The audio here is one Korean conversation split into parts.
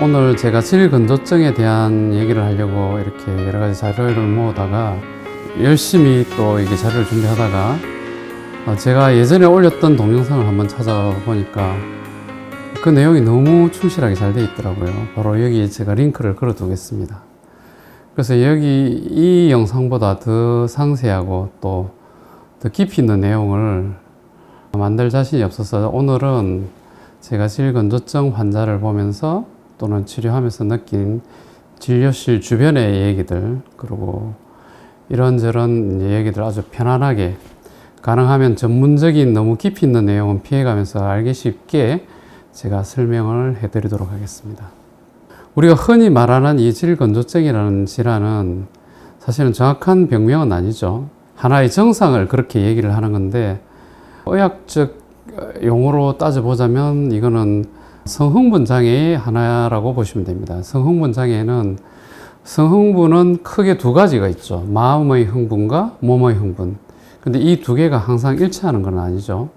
오늘 제가 질근조증에 대한 얘기를 하려고 이렇게 여러 가지 자료를 모으다가 열심히 또 이게 자료를 준비하다가 제가 예전에 올렸던 동영상을 한번 찾아보니까 그 내용이 너무 충실하게 잘 되어 있더라고요. 바로 여기 제가 링크를 걸어 두겠습니다. 그래서 여기 이 영상보다 더 상세하고 또 더 깊이 있는 내용을 만들 자신이 없어서 오늘은 제가 질근조증 환자를 보면서 또는 치료하면서 느낀 진료실 주변의 얘기들, 그리고 이런저런 얘기들 아주 편안하게, 가능하면 전문적인 너무 깊이 있는 내용은 피해가면서 알기 쉽게 제가 설명을 해드리도록 하겠습니다. 우리가 흔히 말하는 이 질근조증이라는 질환은 사실은 정확한 병명은 아니죠. 하나의 증상을 그렇게 얘기를 하는 건데, 의학적 용어로 따져보자면 이거는 성흥분 장애의 하나라고 보시면 됩니다. 성흥분 장애는 성흥분은 크게 두 가지가 있죠. 마음의 흥분과 몸의 흥분. 근데 이 두 개가 항상 일치하는 건 아니죠.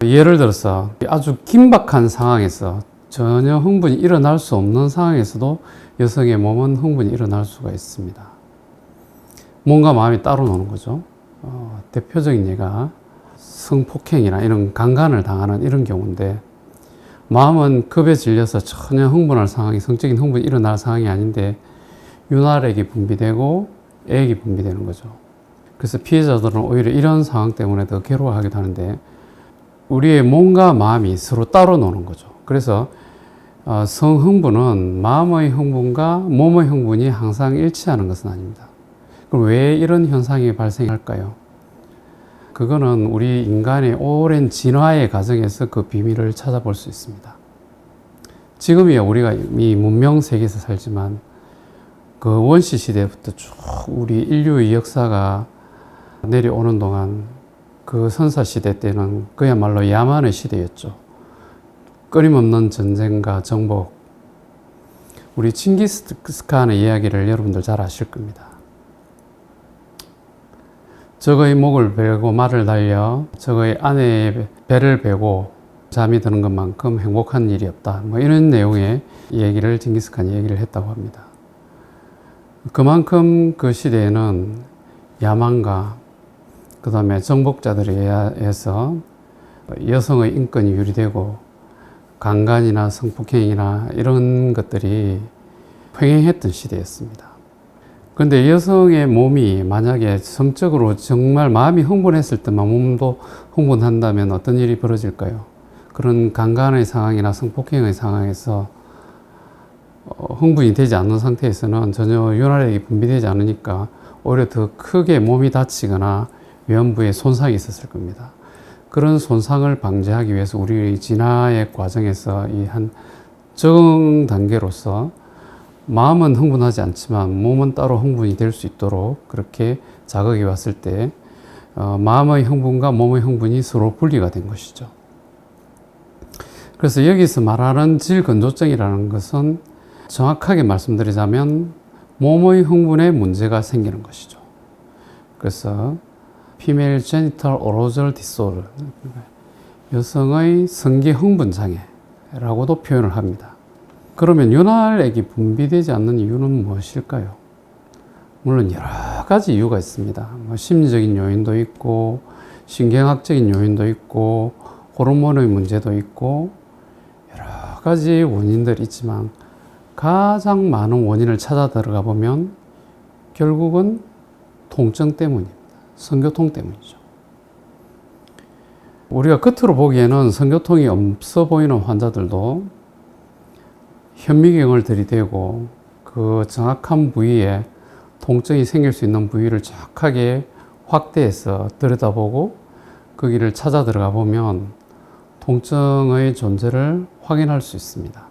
예를 들어서 아주 긴박한 상황에서 전혀 흥분이 일어날 수 없는 상황에서도 여성의 몸은 흥분이 일어날 수가 있습니다. 몸과 마음이 따로 노는 거죠. 대표적인 예가 성폭행이나 이런 강간을 당하는 이런 경우인데, 마음은 급에 질려서 전혀 흥분할 상황이, 성적인 흥분이 일어날 상황이 아닌데 윤활액이 분비되고 액이 분비되는 거죠. 그래서 피해자들은 오히려 이런 상황 때문에 더 괴로워하기도 하는데, 우리의 몸과 마음이 서로 따로 노는 거죠. 그래서 성흥분은 마음의 흥분과 몸의 흥분이 항상 일치하는 것은 아닙니다. 그럼 왜 이런 현상이 발생할까요? 그거는 우리 인간의 오랜 진화의 과정에서 그 비밀을 찾아볼 수 있습니다. 지금이야 우리가 이 문명 세계에서 살지만 그 원시 시대부터 쭉 우리 인류의 역사가 내려오는 동안 그 선사 시대 때는 그야말로 야만의 시대였죠. 끊임없는 전쟁과 정복. 우리 칭기스칸의 이야기를 여러분들 잘 아실 겁니다. 적의 목을 베고 말을 달려 적의 아내의 배를 베고 잠이 드는 것만큼 행복한 일이 없다. 뭐 이런 내용의 얘기를 징기스칸이 얘기를 했다고 합니다. 그만큼 그 시대에는 야만과 그 다음에 정복자들에 의해서 여성의 인권이 유리되고 강간이나 성폭행이나 이런 것들이 횡행했던 시대였습니다. 그런데 여성의 몸이 만약에 성적으로 정말 마음이 흥분했을 때만 몸도 흥분한다면 어떤 일이 벌어질까요? 그런 강간의 상황이나 성폭행의 상황에서 흥분이 되지 않는 상태에서는 전혀 윤활액이 분비되지 않으니까 오히려 더 크게 몸이 다치거나 외연부에 손상이 있었을 겁니다. 그런 손상을 방지하기 위해서 우리 진화의 과정에서 이 한 적응 단계로서 마음은 흥분하지 않지만 몸은 따로 흥분이 될 수 있도록 그렇게 자극이 왔을 때 마음의 흥분과 몸의 흥분이 서로 분리가 된 것이죠. 그래서 여기서 말하는 질근조증이라는 것은 정확하게 말씀드리자면 몸의 흥분에 문제가 생기는 것이죠. 그래서 Female Genital Arousal Disorder, 여성의 성기 흥분 장애라고도 표현을 합니다. 그러면 윤활액이 분비되지 않는 이유는 무엇일까요? 물론 여러 가지 이유가 있습니다. 심리적인 요인도 있고 신경학적인 요인도 있고 호르몬의 문제도 있고 여러 가지 원인들이 있지만 가장 많은 원인을 찾아 들어가 보면 결국은 통증 때문입니다. 성교통 때문이죠. 우리가 겉으로 보기에는 성교통이 없어 보이는 환자들도 현미경을 들이대고 그 정확한 부위에 통증이 생길 수 있는 부위를 정확하게 확대해서 들여다보고 거기를 찾아 들어가 보면 통증의 존재를 확인할 수 있습니다.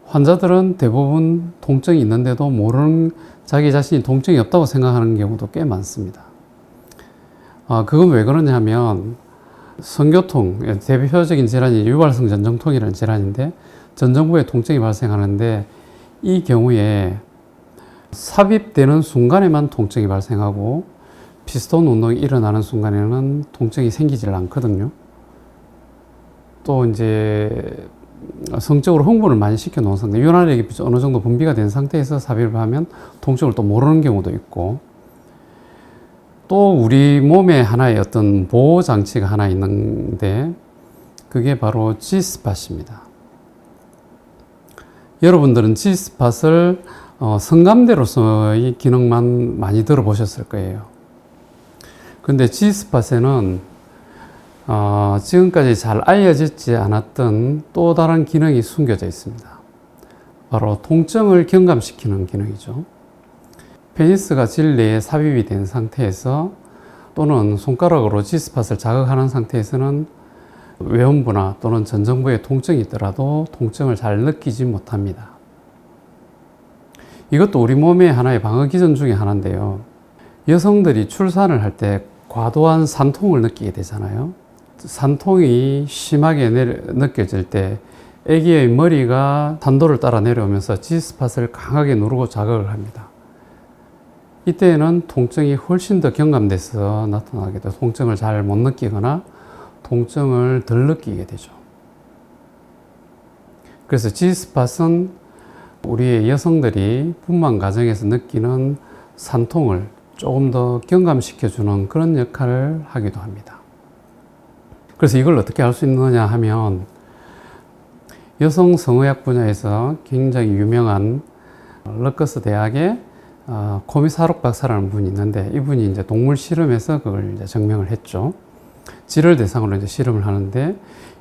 환자들은 대부분 통증이 있는데도 모르는, 자기 자신이 통증이 없다고 생각하는 경우도 꽤 많습니다. 그건 왜 그러냐면 성교통, 대표적인 질환이 유발성 전정통이라는 질환인데 전정부에 통증이 발생하는데 이 경우에 삽입되는 순간에만 통증이 발생하고 피스톤 운동이 일어나는 순간에는 통증이 생기질 않거든요. 또 이제 성적으로 흥분을 많이 시켜 놓은 상태, 윤활액이 어느 정도 분비가 된 상태에서 삽입을 하면 통증을 또 모르는 경우도 있고, 또 우리 몸에 하나의 어떤 보호 장치가 하나 있는데 그게 바로 G스팟입니다. 여러분들은 G스팟을 성감대로서의 기능만 많이 들어보셨을 거예요. 근데 G스팟에는 지금까지 잘 알려지지 않았던 또 다른 기능이 숨겨져 있습니다. 바로 통증을 경감시키는 기능이죠. 페니스가 질 내에 삽입이 된 상태에서 또는 손가락으로 G스팟을 자극하는 상태에서는 외음부나 또는 전정부에 통증이 있더라도 통증을 잘 느끼지 못합니다. 이것도 우리 몸의 하나의 방어 기전 중에 하나인데요. 여성들이 출산을 할 때 과도한 산통을 느끼게 되잖아요. 산통이 심하게 느껴질 때 아기의 머리가 산도를 따라 내려오면서 G스팟을 강하게 누르고 자극을 합니다. 이때에는 통증이 훨씬 더 경감돼서 나타나게 돼요. 통증을 잘 못 느끼거나 통증을 덜 느끼게 되죠. 그래서 G스팟은 우리의 여성들이 분만 과정에서 느끼는 산통을 조금 더 경감시켜주는 그런 역할을 하기도 합니다. 그래서 이걸 어떻게 할 수 있느냐 하면, 여성 성의학 분야에서 굉장히 유명한 르커스 대학의 코미사록 박사라는 분이 있는데, 이분이 이제 동물 실험에서 그걸 이제 증명을 했죠. 쥐를 대상으로 이제 실험을 하는데,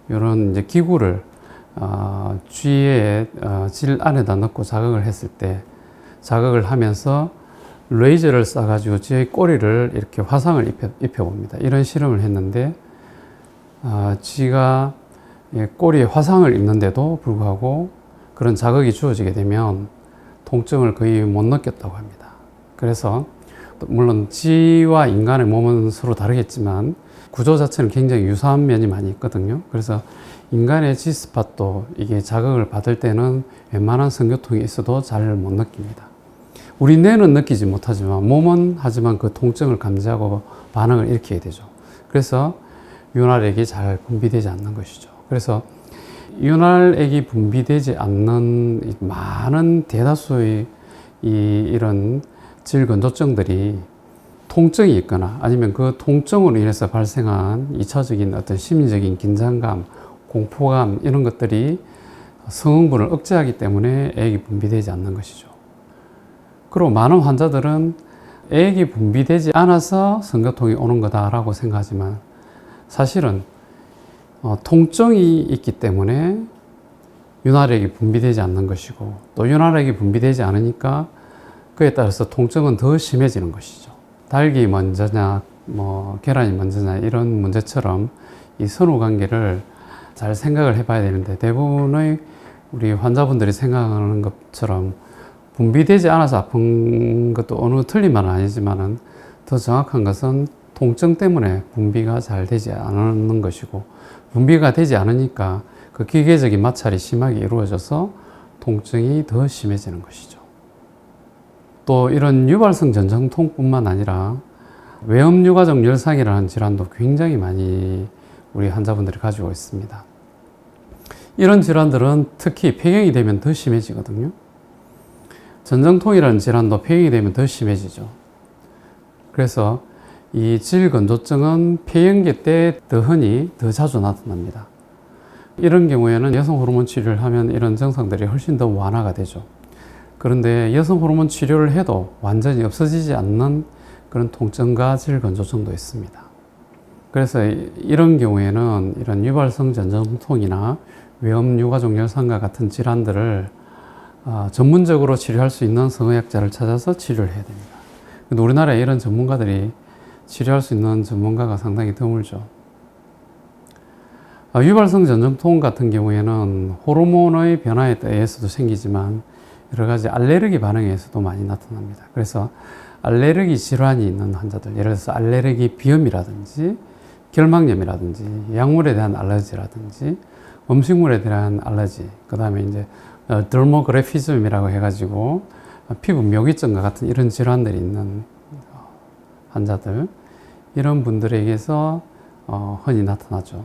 이런 이제 기구를 쥐의 질 안에다 넣고 자극을 했을 때, 자극을 하면서 레이저를 쏴가지고 쥐의 꼬리를 이렇게 화상을 입혀봅니다. 이런 실험을 했는데, 쥐가 꼬리에 화상을 입는데도 불구하고 그런 자극이 주어지게 되면 통증을 거의 못 느꼈다고 합니다. 그래서 물론 쥐와 인간의 몸은 서로 다르겠지만 구조 자체는 굉장히 유사한 면이 많이 있거든요. 그래서 인간의 G스팟도 이게 자극을 받을 때는 웬만한 성교통이 있어도 잘 못 느낍니다. 우리 뇌는 느끼지 못하지만 몸은 하지만 그 통증을 감지하고 반응을 일으키게 되죠. 그래서 윤활액이 잘 분비되지 않는 것이죠. 그래서 윤활액이 분비되지 않는 많은 대다수의 이런 질건조증들이 통증이 있거나 아니면 그 통증으로 인해서 발생한 2차적인 어떤 심리적인 긴장감, 공포감 이런 것들이 성흥분을 억제하기 때문에 액이 분비되지 않는 것이죠. 그리고 많은 환자들은 액이 분비되지 않아서 성교통이 오는 거다라고 생각하지만, 사실은 통증이 있기 때문에 윤활액이 분비되지 않는 것이고, 또 윤활액이 분비되지 않으니까 그에 따라서 통증은 더 심해지는 것이죠. 닭이 먼저냐 계란이 먼저냐 이런 문제처럼 이 선후관계를 잘 생각을 해봐야 되는데, 대부분의 우리 환자분들이 생각하는 것처럼 분비되지 않아서 아픈 것도 어느 틀린 말은 아니지만은, 더 정확한 것은 통증 때문에 분비가 잘 되지 않는 것이고, 분비가 되지 않으니까 그 기계적인 마찰이 심하게 이루어져서 통증이 더 심해지는 것이죠. 또 이런 유발성 전정통뿐만 아니라 외음유가족 열상이라는 질환도 굉장히 많이 우리 환자분들이 가지고 있습니다. 이런 질환들은 특히 폐경이 되면 더 심해지거든요. 전정통이라는 질환도 폐경이 되면 더 심해지죠. 그래서 이 질건조증은 폐경기 때 더 흔히 더 자주 나타납니다. 이런 경우에는 여성 호르몬 치료를 하면 이런 증상들이 훨씬 더 완화가 되죠. 그런데 여성 호르몬 치료를 해도 완전히 없어지지 않는 그런 통증과 질건조증도 있습니다. 그래서 이런 경우에는 이런 유발성 전정통이나 외음유가족 열상과 같은 질환들을 전문적으로 치료할 수 있는 성의학자를 찾아서 치료를 해야 됩니다. 근데 우리나라에 이런 전문가들이 치료할 수 있는 전문가가 상당히 드물죠. 유발성 전정통 같은 경우에는 호르몬의 변화에 의해서도 생기지만 여러 가지 알레르기 반응에 의해서도 많이 나타납니다. 그래서 알레르기 질환이 있는 환자들, 예를 들어서 알레르기 비염이라든지 결막염이라든지 약물에 대한 알러지라든지 음식물에 대한 알러지, 그 다음에 이제 더모그래피즘이라고 해가지고 피부 묘기증과 같은 이런 질환들이 있는 환자들, 이런 분들에게서 흔히 나타나죠.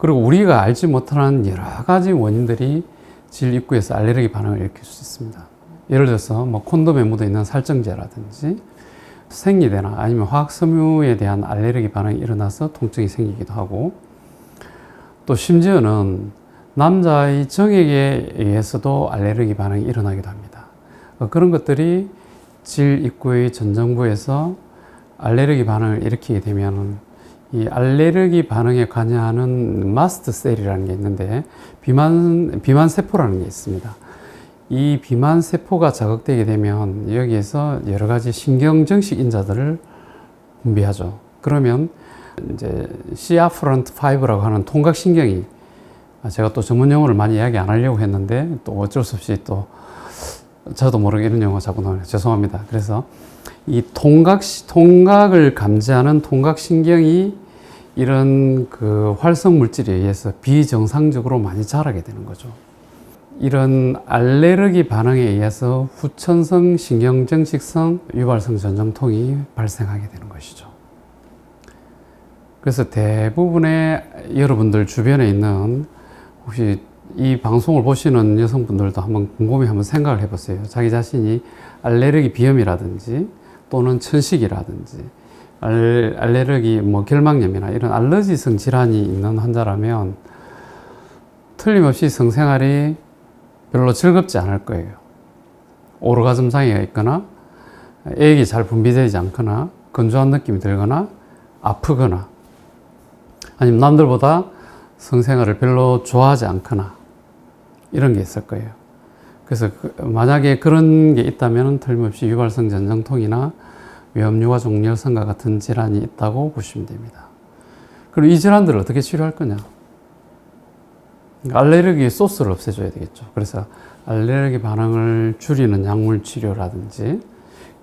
그리고 우리가 알지 못하는 여러 가지 원인들이 질 입구에서 알레르기 반응을 일으킬 수 있습니다. 예를 들어서 뭐 콘돔에 묻어 있는 살정제라든지 생리대나 아니면 화학섬유에 대한 알레르기 반응이 일어나서 통증이 생기기도 하고, 또 심지어는 남자의 정액에 의해서도 알레르기 반응이 일어나기도 합니다. 그런 것들이 질 입구의 전정부에서 알레르기 반응을 일으키게 되면 이 알레르기 반응에 관여하는 마스트 셀이라는 게 있는데 비만 세포라는 게 있습니다. 이 비만 세포가 자극되게 되면 여기에서 여러 가지 신경 정식 인자들을 분비하죠. 그러면 이제 시아프런트 5라고 하는 통각신경이, 제가 또 전문 용어를 많이 이야기 안 하려고 했는데 또 어쩔 수 없이 또 저도 모르게 이런 용어 자꾸 나오네요. 죄송합니다. 그래서 이 통각을 감지하는 통각신경이 이런 그 활성 물질에 의해서 비정상적으로 많이 자라게 되는 거죠. 이런 알레르기 반응에 의해서 후천성 신경정식성 유발성 전정통이 발생하게 되는 것이죠. 그래서 대부분의 여러분들 주변에 있는, 혹시 이 방송을 보시는 여성분들도 한번 곰곰이 한번 생각을 해보세요. 자기 자신이 알레르기 비염이라든지 또는 천식이라든지 알레르기 뭐 결막염이나 이런 알러지성 질환이 있는 환자라면 틀림없이 성생활이 별로 즐겁지 않을 거예요. 오르가즘 장애가 있거나 액이 잘 분비되지 않거나 건조한 느낌이 들거나 아프거나 아니면 남들보다 성생활을 별로 좋아하지 않거나 이런 게 있을 거예요. 그래서 만약에 그런 게 있다면 틀림없이 유발성 전정통이나 위험유가족열성과 같은 질환이 있다고 보시면 됩니다. 그럼 이 질환들을 어떻게 치료할 거냐? 알레르기 소스를 없애줘야 되겠죠. 그래서 알레르기 반응을 줄이는 약물 치료라든지,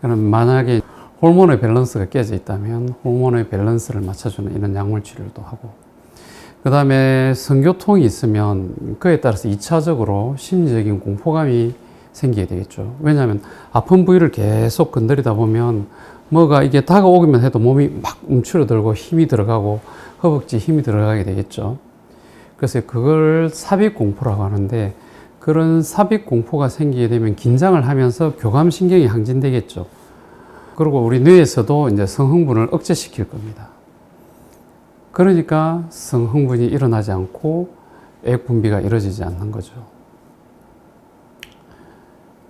그럼 만약에 호르몬의 밸런스가 깨져 있다면 호르몬의 밸런스를 맞춰주는 이런 약물 치료도 하고, 그 다음에 성교통이 있으면 그에 따라서 2차적으로 심리적인 공포감이 생기게 되겠죠. 왜냐하면 아픈 부위를 계속 건드리다 보면 뭐가 이게 다가오기만 해도 몸이 막 움츠러들고 힘이 들어가고 허벅지 힘이 들어가게 되겠죠. 그래서 그걸 삽입공포라고 하는데, 그런 삽입공포가 생기게 되면 긴장을 하면서 교감신경이 항진되겠죠. 그리고 우리 뇌에서도 이제 성흥분을 억제시킬 겁니다. 그러니까 성흥분이 일어나지 않고 액분비가 이루어지지 않는 거죠.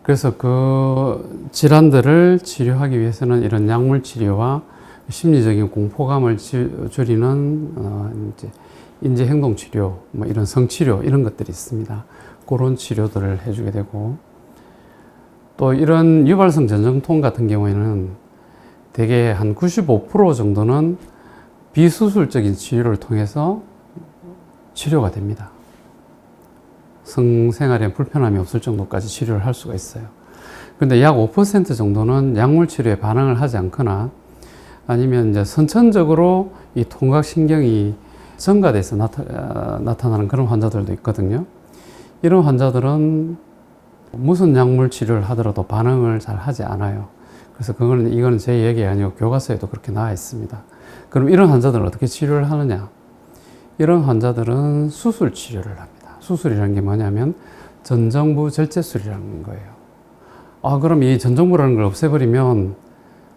그래서 그 질환들을 치료하기 위해서는 이런 약물 치료와 심리적인 공포감을 줄이는 이제 인지행동 치료, 뭐 이런 성치료 이런 것들이 있습니다. 그런 치료들을 해주게 되고, 또 이런 유발성 전정통 같은 경우에는 대개 한 95% 정도는 비수술적인 치료를 통해서 치료가 됩니다. 성생활에 불편함이 없을 정도까지 치료를 할 수가 있어요. 그런데 약 5% 정도는 약물 치료에 반응을 하지 않거나 아니면 이제 선천적으로 이 통각신경이 증가돼서 나타나는 그런 환자들도 있거든요. 이런 환자들은 무슨 약물 치료를 하더라도 반응을 잘 하지 않아요. 그래서 이거는 제 얘기 아니고 교과서에도 그렇게 나와 있습니다. 그럼 이런 환자들은 어떻게 치료를 하느냐? 이런 환자들은 수술 치료를 합니다. 수술이라는 게 뭐냐면 전정부 절제술이라는 거예요. 그럼 이 전정부라는 걸 없애버리면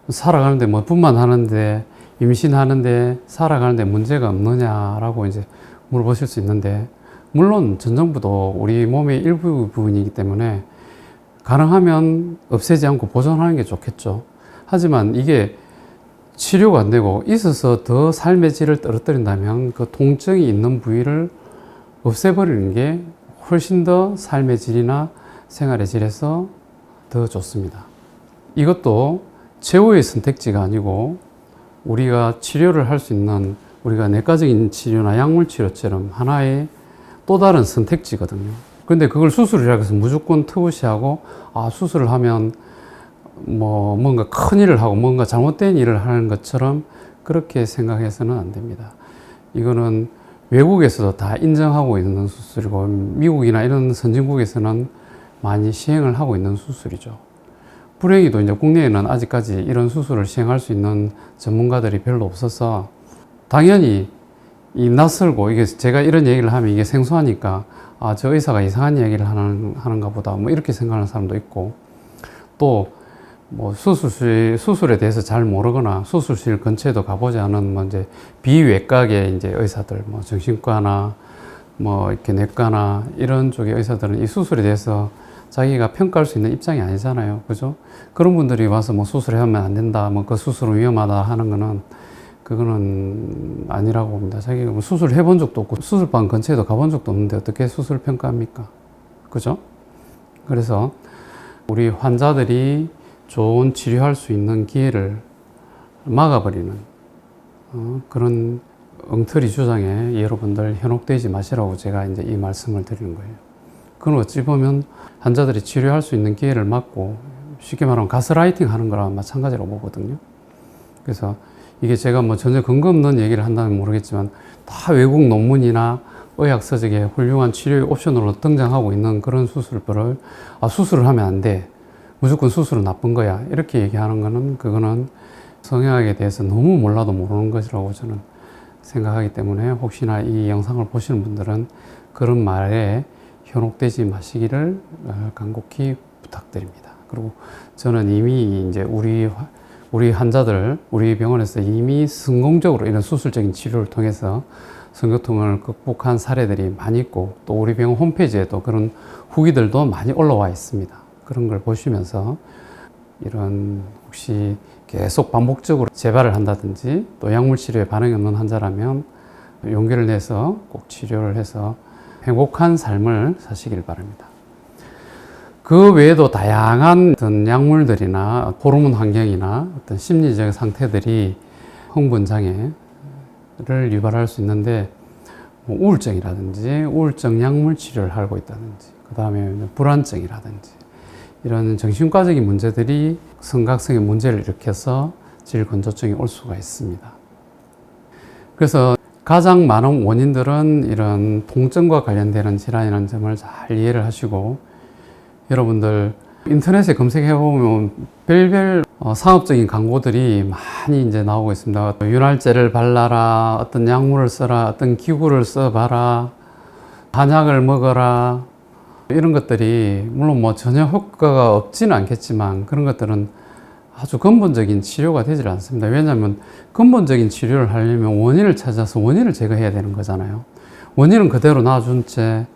살아가는데 뭐 분만하는데 임신하는데 살아가는데 문제가 없느냐라고 이제 물어보실 수 있는데, 물론 전정부도 우리 몸의 일부분이기 때문에 가능하면 없애지 않고 보존하는 게 좋겠죠. 하지만 이게 치료가 안 되고 있어서 더 삶의 질을 떨어뜨린다면 그 통증이 있는 부위를 없애버리는 게 훨씬 더 삶의 질이나 생활의 질에서 더 좋습니다. 이것도 최후의 선택지가 아니고 우리가 치료를 할 수 있는, 우리가 내과적인 치료나 약물 치료처럼 하나의 또 다른 선택지거든요. 근데 그걸 수술이라고 해서 무조건 터부시하고 수술을 하면 뭐 뭔가 큰 일을 하고 뭔가 잘못된 일을 하는 것처럼 그렇게 생각해서는 안 됩니다. 이거는 외국에서도 다 인정하고 있는 수술이고 미국이나 이런 선진국에서는 많이 시행을 하고 있는 수술이죠. 불행히도 이제 국내에는 아직까지 이런 수술을 시행할 수 있는 전문가들이 별로 없어서 당연히 이 낯설고 이게 제가 이런 얘기를 하면 이게 생소하니까 아, 저 의사가 이상한 얘기를 하는가 보다 뭐 이렇게 생각하는 사람도 있고 또 뭐 수술에 대해서 잘 모르거나 수술실 근처에도 가보지 않은 뭐 이제 비외과계 이제 의사들 뭐 정신과나 뭐 이렇게 내과나 이런 쪽의 의사들은 이 수술에 대해서 자기가 평가할 수 있는 입장이 아니잖아요. 그죠? 그런 분들이 와서 뭐 수술하면 안 된다, 뭐 그 수술은 위험하다 하는 거는 그거는 아니라고 봅니다. 자기가 뭐 수술 해본 적도 없고 수술방 근처에도 가본 적도 없는데 어떻게 수술 평가합니까? 그죠? 그래서 우리 환자들이 좋은 치료할 수 있는 기회를 막아버리는 그런 엉터리 주장에 여러분들 현혹되지 마시라고 제가 이제 이 말씀을 드리는 거예요. 그건 어찌 보면 환자들이 치료할 수 있는 기회를 막고 쉽게 말하면 가스라이팅 하는 거랑 마찬가지라고 보거든요. 그래서 이게 제가 뭐 전혀 근거 없는 얘기를 한다면 모르겠지만 다 외국 논문이나 의학 서적에 훌륭한 치료의 옵션으로 등장하고 있는 그런 수술법을 수술을 하면 안 돼. 무조건 수술은 나쁜 거야. 이렇게 얘기하는 거는 그거는 성형학에 대해서 너무 몰라도 모르는 것이라고 저는 생각하기 때문에 혹시나 이 영상을 보시는 분들은 그런 말에 현혹되지 마시기를 간곡히 부탁드립니다. 그리고 저는 이미 이제 우리 환자들, 우리 병원에서 이미 성공적으로 이런 수술적인 치료를 통해서 성교통을 극복한 사례들이 많이 있고 또 우리 병원 홈페이지에도 그런 후기들도 많이 올라와 있습니다. 그런 걸 보시면서 이런 혹시 계속 반복적으로 재발을 한다든지 또 약물 치료에 반응이 없는 환자라면 용기를 내서 꼭 치료를 해서 행복한 삶을 사시길 바랍니다. 그 외에도 다양한 어떤 약물들이나 호르몬 환경이나 어떤 심리적 상태들이 흥분 장애를 유발할 수 있는데 뭐 우울증이라든지 우울증 약물 치료를 하고 있다든지 그 다음에 불안증이라든지 이런 정신과적인 문제들이 성각성의 문제를 일으켜서 질건조증이 올 수가 있습니다. 그래서 가장 많은 원인들은 이런 통증과 관련되는 질환이라는 점을 잘 이해를 하시고 여러분들 인터넷에 검색해보면 별별 상업적인 광고들이 많이 이제 나오고 있습니다. 윤활제를 발라라, 어떤 약물을 써라, 어떤 기구를 써봐라, 한약을 먹어라 이런 것들이 물론 뭐 전혀 효과가 없지는 않겠지만 그런 것들은 아주 근본적인 치료가 되질 않습니다. 왜냐하면 근본적인 치료를 하려면 원인을 찾아서 원인을 제거해야 되는 거잖아요. 원인은 그대로 놔준 채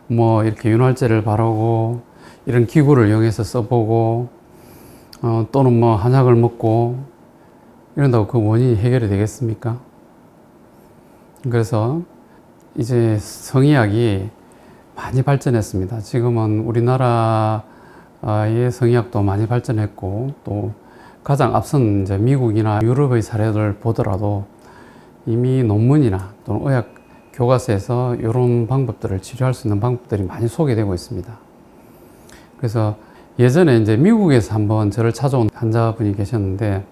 뭐 이렇게 윤활제를 바르고 이런 기구를 이용해서 써보고 또는 뭐 한약을 먹고 이런다고 그 원인이 해결이 되겠습니까? 그래서 이제 성의학이 많이 발전했습니다. 지금은 우리나라의 성의학도 많이 발전했고 또 가장 앞선 이제 미국이나 유럽의 사례를 보더라도 이미 논문이나 또는 의학 교과서에서 이런 방법들을 치료할 수 있는 방법들이 많이 소개되고 있습니다. 그래서 예전에 이제 미국에서 한번 저를 찾아온 환자분이 계셨는데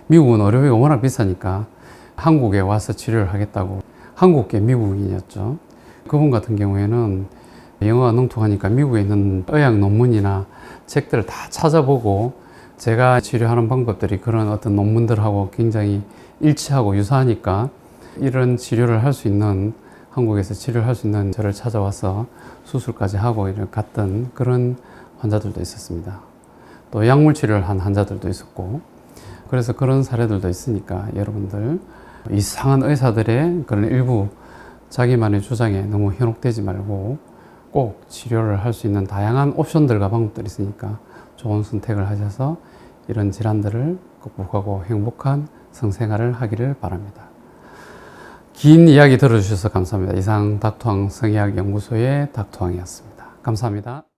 미국은 의료비가 워낙 비싸니까 한국에 와서 치료를 하겠다고 한국계 미국인이었죠. 그분 같은 경우에는 영어가 능통하니까 미국에 있는 의학 논문이나 책들을 다 찾아보고 제가 치료하는 방법들이 그런 어떤 논문들하고 굉장히 일치하고 유사하니까 이런 치료를 할 수 있는 한국에서 치료를 할 수 있는 저를 찾아와서 수술까지 하고 갔던 그런 환자들도 있었습니다. 또 약물 치료를 한 환자들도 있었고 그래서 그런 사례들도 있으니까 여러분들 이상한 의사들의 그런 일부 자기만의 주장에 너무 현혹되지 말고 꼭 치료를 할 수 있는 다양한 옵션들과 방법들이 있으니까 좋은 선택을 하셔서 이런 질환들을 극복하고 행복한 성생활을 하기를 바랍니다. 긴 이야기 들어주셔서 감사합니다. 이상 닥터왕 성의학연구소의 닥터왕이었습니다. 감사합니다.